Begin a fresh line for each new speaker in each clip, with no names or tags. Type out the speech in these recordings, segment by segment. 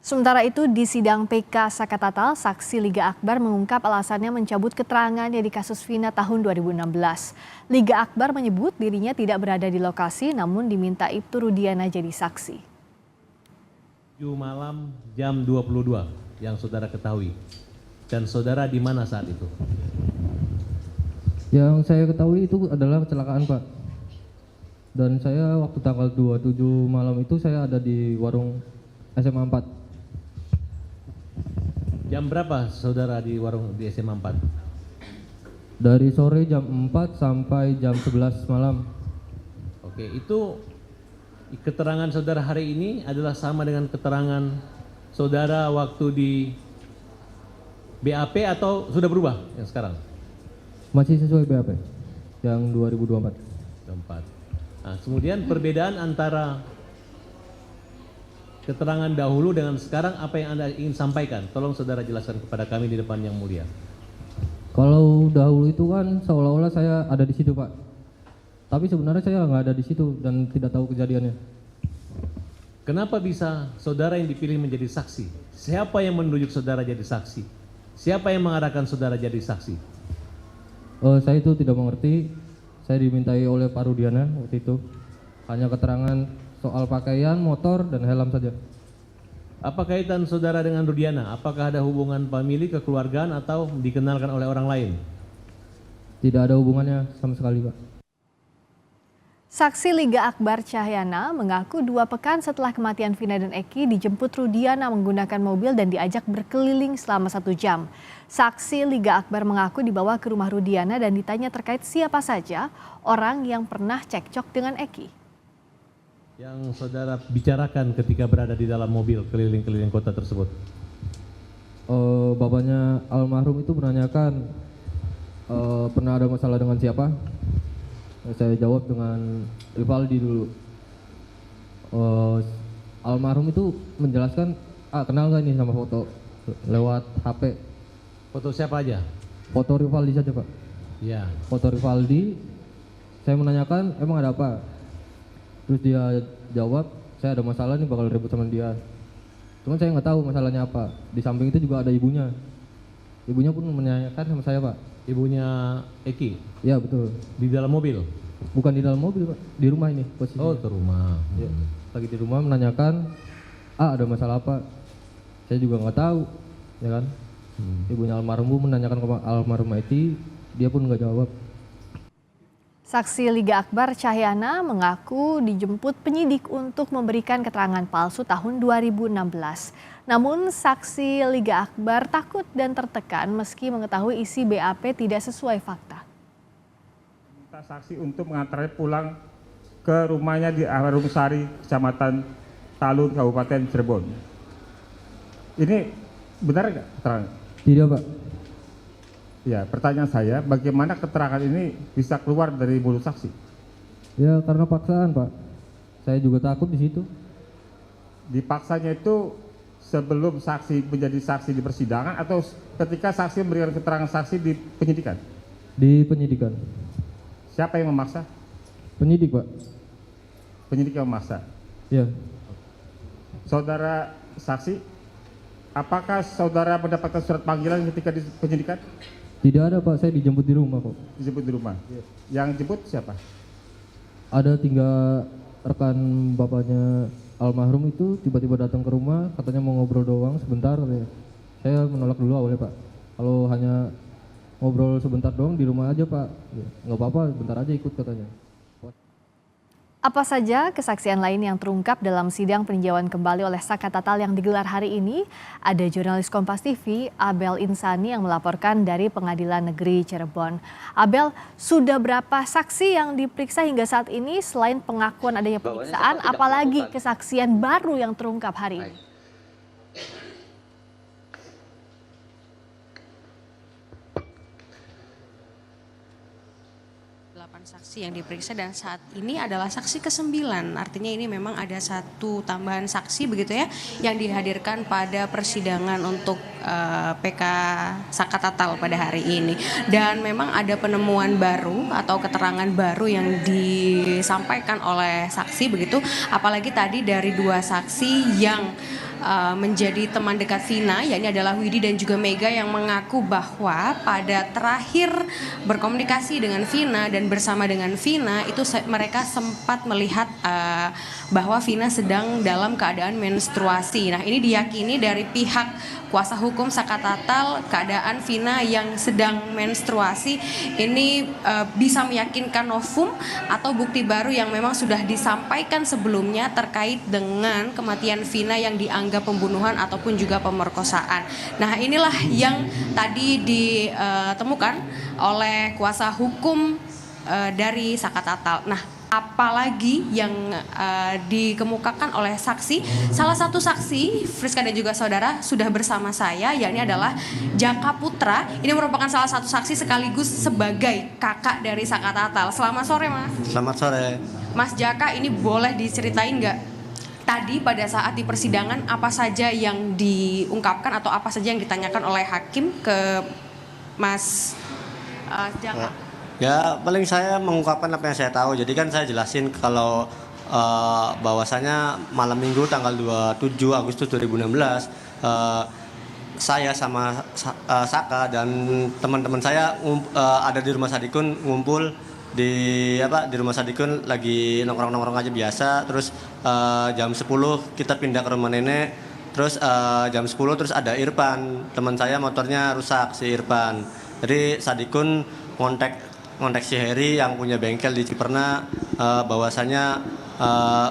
Sementara itu, di sidang PK Sakatatal, saksi Liga Akbar mengungkap alasannya mencabut keterangannya di kasus Vina tahun 2016. Liga Akbar menyebut dirinya tidak berada di lokasi, namun diminta Ibtu Rudiana jadi saksi.
7 malam jam 22 yang saudara ketahui. Dan saudara di mana saat itu?
Yang saya ketahui itu adalah kecelakaan, Pak. Dan saya waktu tanggal 27 malam itu saya ada di warung SMA 4.
Jam berapa saudara di warung di SMA 4?
Dari sore jam 4 sampai jam 11 malam.
Oke, itu keterangan saudara hari ini adalah sama dengan keterangan saudara waktu di BAP atau sudah berubah yang sekarang?
Masih sesuai BAP yang 2024.
4. Nah, kemudian perbedaan antara keterangan dahulu dengan sekarang apa yang Anda ingin sampaikan? Tolong saudara jelaskan kepada kami di depan yang mulia.
Kalau dahulu itu kan seolah-olah saya ada di situ, Pak. Tapi sebenarnya saya nggak ada di situ dan tidak tahu kejadiannya.
Kenapa bisa saudara yang dipilih menjadi saksi? Siapa yang menunjuk saudara jadi saksi? Siapa yang mengarahkan saudara jadi saksi?
Saya itu tidak mengerti. Saya dimintai oleh Pak Rudiana waktu itu. Hanya keterangan soal pakaian, motor, dan helm saja.
Apa kaitan saudara dengan Rudiana? Apakah ada hubungan famili, kekeluargaan, atau dikenalkan oleh orang lain?
Tidak ada hubungannya sama sekali, Pak.
Saksi Liga Akbar Cahyana mengaku 2 pekan setelah kematian Vina dan Eki dijemput Rudiana menggunakan mobil dan diajak berkeliling selama 1 jam. Saksi Liga Akbar mengaku dibawa ke rumah Rudiana dan ditanya terkait siapa saja orang yang pernah cekcok dengan Eki.
Yang saudara bicarakan ketika berada di dalam mobil keliling-keliling kota tersebut?
Bapaknya almarhum itu menanyakan pernah ada masalah dengan siapa? Saya jawab dengan Rivaldi dulu. Almarhum itu menjelaskan, kenal gak ini sama foto lewat HP.
Foto siapa aja?
Foto Rivaldi saja, Pak.
Iya.
Foto Rivaldi. Saya menanyakan emang ada apa? Terus dia jawab, saya ada masalah nih bakal ribut sama dia. Cuman saya nggak tahu masalahnya apa. Di samping itu juga ada ibunya. Ibunya pun menanyakan sama saya, Pak.
Ibunya Eki?
Ya betul.
Di dalam mobil?
Bukan di dalam mobil, Pak. Di rumah ini posisinya.
Oh, ke rumah.
Ya. Lagi di rumah menanyakan, ada masalah apa? Saya juga nggak tahu, ya kan. Ibunya almarhum menanyakan ke almarhum Eki, dia pun nggak jawab.
Saksi Liga Akbar Cahyana mengaku dijemput penyidik untuk memberikan keterangan palsu tahun 2016. Namun saksi Liga Akbar takut dan tertekan meski mengetahui isi BAP tidak sesuai fakta.
Minta saksi untuk mengantarnya pulang ke rumahnya di Arumsari, Kecamatan Talun, Kabupaten Cirebon. Ini benar nggak keterangan?
Tidak, Pak.
Ya, pertanyaan saya, bagaimana keterangan ini bisa keluar dari mulut saksi?
Ya karena paksaan, Pak. Saya juga takut di situ.
Dipaksanya itu sebelum saksi menjadi saksi di persidangan atau ketika saksi memberikan keterangan saksi di penyidikan?
Di penyidikan.
Siapa yang memaksa?
Penyidik, Pak.
Penyidik yang memaksa.
Ya.
Saudara saksi, apakah saudara mendapatkan surat panggilan ketika di penyidikan?
Tidak ada, Pak. Saya dijemput di rumah kok.
Dijemput di rumah. Yang jemput siapa?
Ada 3 rekan bapaknya almarhum itu tiba-tiba datang ke rumah, katanya mau ngobrol doang sebentar. Saya menolak dulu awalnya, Pak. Kalau hanya ngobrol sebentar doang di rumah aja, Pak. Nggak apa-apa, bentar aja ikut katanya.
Apa saja kesaksian lain yang terungkap dalam sidang peninjauan kembali oleh Sakatatal yang digelar hari ini? Ada jurnalis Kompas TV, Abel Insani yang melaporkan dari Pengadilan Negeri Cirebon. Abel, sudah berapa saksi yang diperiksa hingga saat ini selain pengakuan adanya pemeriksaan, apalagi kesaksian baru yang terungkap hari ini?
Saksi yang diperiksa dan saat ini adalah saksi ke-9, artinya ini memang ada 1 tambahan saksi begitu ya yang dihadirkan pada persidangan untuk PK Sakatatal pada hari ini, dan memang ada penemuan baru atau keterangan baru yang disampaikan oleh saksi begitu, apalagi tadi dari 2 saksi yang menjadi teman dekat Vina, yakni adalah Widi dan juga Mega, yang mengaku bahwa pada terakhir berkomunikasi dengan Vina dan bersama dengan Vina itu mereka sempat melihat bahwa Vina sedang dalam keadaan menstruasi. Nah, ini diyakini dari pihak kuasa hukum Saka Tatal, keadaan Vina yang sedang menstruasi ini bisa meyakinkan novum atau bukti baru yang memang sudah disampaikan sebelumnya terkait dengan kematian Vina yang dianggap pembunuhan ataupun juga pemerkosaan. Nah, inilah yang tadi ditemukan oleh kuasa hukum dari Saka Tatal. Nah, apalagi yang dikemukakan oleh saksi. Salah satu saksi, Friska dan juga saudara, sudah bersama saya, yakni adalah Jaka Putra. Ini merupakan salah satu saksi sekaligus sebagai kakak dari Saka Tatal. Selamat sore, Mas.
Selamat sore.
Mas Jaka, ini boleh diceritain nggak tadi pada saat di persidangan apa saja yang diungkapkan atau apa saja yang ditanyakan oleh hakim ke Mas Jaka?
Ya, paling saya mengungkapkan apa yang saya tahu. Jadi kan saya jelasin kalau bahwasanya malam Minggu tanggal 27 Agustus 2016 saya sama Saka dan teman-teman saya ada di rumah Sadikun, ngumpul di rumah Sadikun, lagi nongkrong-nongkrong aja biasa. Terus jam 10 kita pindah ke rumah nenek. Terus jam 10 terus ada Irfan, teman saya motornya rusak, si Irfan. Jadi Sadikun kontak si Heri yang punya bengkel di Ciperna, bahwasanya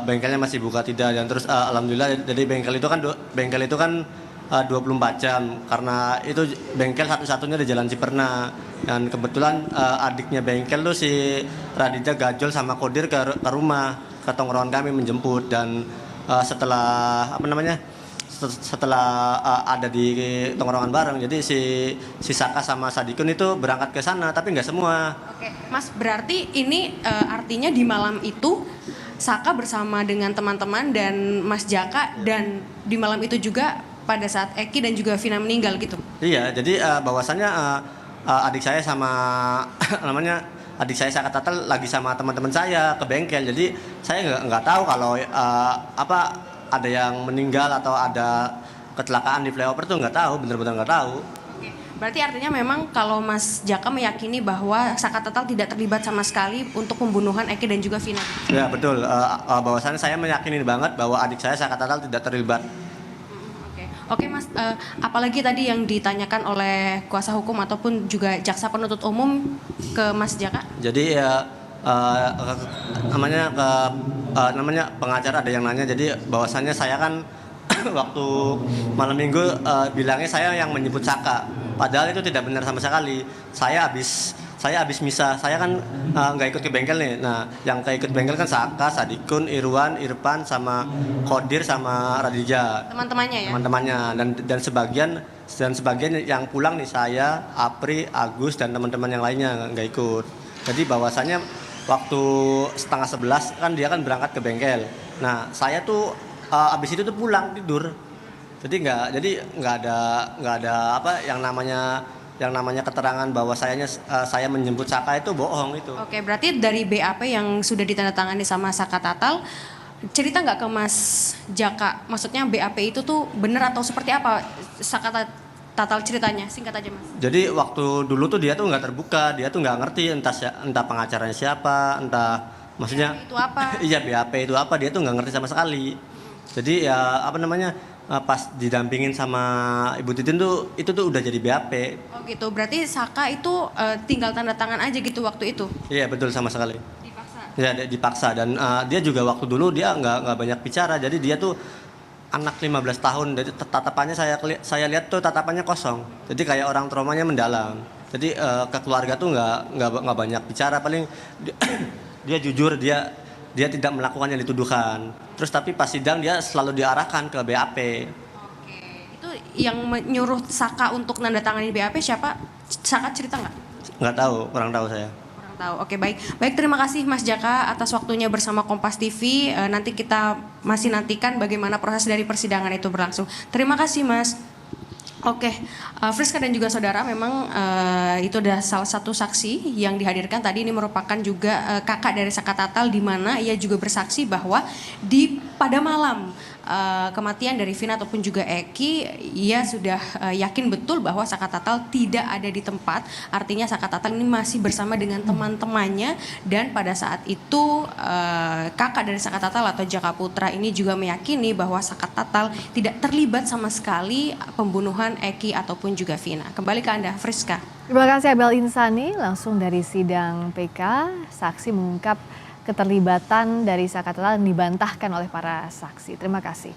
bengkelnya masih buka tidak, dan terus alhamdulillah jadi bengkel itu kan 24 jam karena itu bengkel satu-satunya di Jalan Ciperna. Dan kebetulan adiknya bengkel tuh si Raditya Gajol sama Kodir ke rumah, ke tongkrongan kami menjemput. Dan setelah ada di tongkrongan bareng, jadi si Saka sama Sadikun itu berangkat ke sana, tapi nggak semua.
Oke, Mas, berarti ini artinya di malam itu Saka bersama dengan teman-teman dan Mas Jaka, dan di malam itu juga pada saat Eki dan juga Vina meninggal gitu?
Iya, jadi bahwasannya adik saya sama adik saya Saka Tatal lagi sama teman-teman saya ke bengkel, jadi saya nggak tahu kalau ada yang meninggal atau ada kecelakaan di flyover tuh nggak tahu, bener-bener nggak tahu.
Oke. Berarti artinya memang kalau Mas Jaka meyakini bahwa Saka Tatal tidak terlibat sama sekali untuk pembunuhan Eki dan juga Vina.
Ya betul, bahwasannya saya meyakini banget bahwa adik saya Saka Tatal tidak terlibat.
Oke Mas, apalagi tadi yang ditanyakan oleh kuasa hukum ataupun juga jaksa penuntut umum ke Mas Jaka?
Jadi namanya pengacara ada yang nanya, jadi bahwasannya saya kan waktu malam Minggu bilangnya saya yang menyebut Saka, padahal itu tidak benar sama sekali. Saya habis misa, saya kan nggak ikut ke bengkel nih. Nah, yang ikut bengkel kan Saka, Sadikun, Irwan, Irfan, sama Kodir, sama Radija.
Teman-temannya ya?
Teman-temannya, dan sebagian yang pulang nih saya, Apri, Agus, dan teman-teman yang lainnya nggak ikut. Jadi bahwasannya waktu 10:30 kan dia kan berangkat ke bengkel. Nah, saya tuh abis itu tuh pulang tidur. Jadi nggak ada yang namanya keterangan bahwa saya menjemput Saka itu bohong itu.
Oke, berarti dari BAP yang sudah ditandatangani sama Saka Tatal, cerita nggak ke Mas Jaka? Maksudnya BAP itu tuh benar atau seperti apa Saka Tatal ceritanya? Singkat aja Mas.
Jadi waktu dulu tuh dia tuh nggak terbuka, dia tuh nggak ngerti entah pengacaranya siapa, entah maksudnya
BAP itu apa?
Iya, BAP itu apa, dia tuh nggak ngerti sama sekali. Jadi ya pas didampingin sama Ibu Titin tuh itu tuh udah jadi BAP.
Oh gitu, berarti Saka itu tinggal tanda tangan aja gitu waktu itu?
Iya betul, sama sekali.
Dipaksa?
Ya dipaksa, dan dia juga waktu dulu dia nggak banyak bicara, jadi dia tuh anak 15 tahun, jadi tatapannya saya lihat tuh tatapannya kosong, jadi kayak orang traumanya mendalam. Jadi ke keluarga tuh nggak banyak bicara, paling dia jujur, dia tidak melakukan yang dituduhkan. Terus tapi pas sidang dia selalu diarahkan ke BAP.
Oke, itu yang menyuruh Saka untuk nandatangani BAP siapa? Saka cerita nggak?
Nggak tahu, kurang tahu saya.
Kurang tahu. Oke, baik, terima kasih Mas Jaka atas waktunya bersama Kompas TV. Nanti kita masih nantikan bagaimana proses dari persidangan itu berlangsung. Terima kasih Mas. Oke, Friska dan juga saudara, memang itu adalah salah satu saksi yang dihadirkan tadi. Ini merupakan juga kakak dari Saka Tatal, di mana ia juga bersaksi bahwa pada malam kematian dari Vina ataupun juga Eki, ia sudah yakin betul bahwa Saka Tatal tidak ada di tempat. Artinya Saka Tatal ini masih bersama dengan teman-temannya, dan pada saat itu kakak dari Saka Tatal atau Jaka Putra ini juga meyakini bahwa Saka Tatal tidak terlibat sama sekali pembunuhan Eki ataupun juga Vina. Kembali ke Anda, Friska.
Terima kasih Abel Insani, langsung dari sidang PK, saksi mengungkap keterlibatan dari Saka Tatal yang dibantahkan oleh para saksi. Terima kasih.